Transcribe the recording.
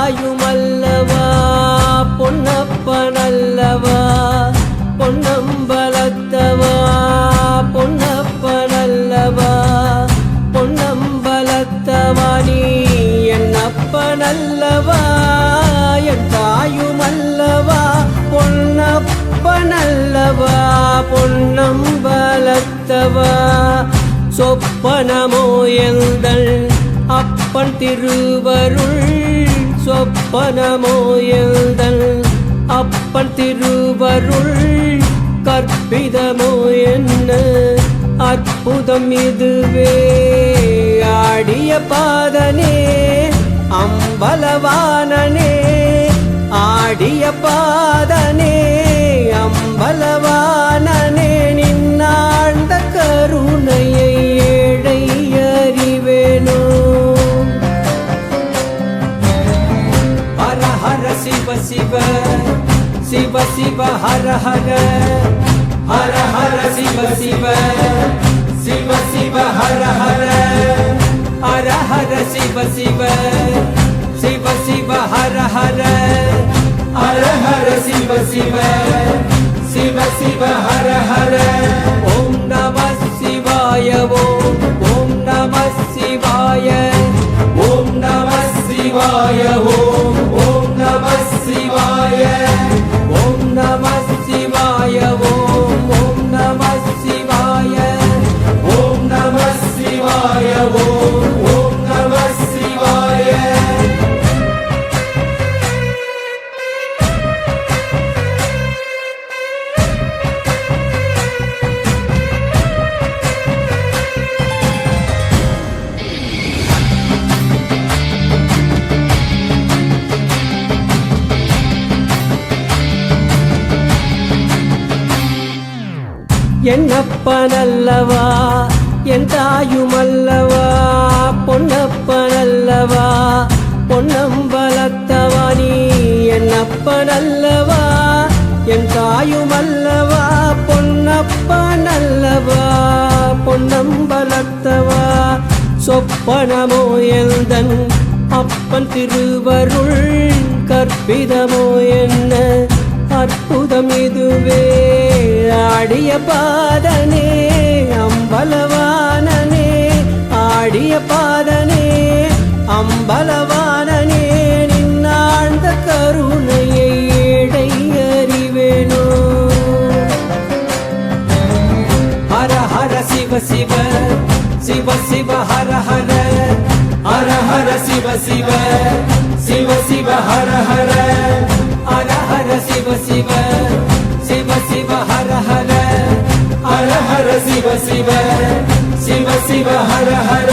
தாயுமல்லவா பொன்னப்பனல்லவா பொன்னம்பலத்தவா பொன்னப்பனல்லவா பொன்னம்பலத்தவா நீ என் அப்பனல்லவா என் தாயுமல்லவா பொன்னப்பனல்லவா பொன்னம்பலத்தவா சொப்பனமோ எந்தள் அப்பன் திருவருள் சொப்பனமோ எந்தள் அப்பன் திருவருள் கற்பிதமோ என்ன அற்புதம் இதுவே ஆடிய பாதனே அம்பலவானனே ஆடிய பாதனே அம்பலவானனே நின்னாண்ட கருணையை ஏழை அறிவேனோ ஹர ஹர சிவ சிவ சிவ சிவ ஹர ஹர ஹர ஹர சிவ சிவ சிவ சிவ ஹர ஹர ஹர ஹர சிவ சிவ சிவ சிவ ஹர ஹர ஹர ஹர சிவ சிவ சிவ சிவ ஹர ஹர ஓம் நம சிவாய ஓம் நம சிவாய ஓம் நம சிவாய ஓம் நம சிவாய ஓம் நம சிவாய ஓம் நம சிவாய ஓம் நம சிவாய ஓம் நம சிவாய என்னப்பனல்லவா என் தாயுமல்லவா பொன்னப்பனல்லவா பொன்னம்பலத்தவா நீ என்னப்பனல்லவா என் தாயுமல்லவா பொன்னப்பனல்லவா பொன்னம்பலத்தவா சொப்பனமோ எந்தன் அப்பன் திருவருள் கற்பிதமோ என்ன அற்புதம் இதுவே ஆடிய பாதனே அம்பலவானனே ஆடிய பாதனே அம்பலவானனே நின்னாழ்ந்த கருணையை ஏழை அறிவேனோ ஹர ஹர சிவ சிவ சிவ சிவ ஹர ஹர ஹர ஹர சிவ சிவ சிவ சிவ ஹர ஹர ஹர ஹர சிவ சிவ சிவ சிவ ஹர ஹர ஹர ஹர சிவ சிவ சிவ சிவ ஹர ஹர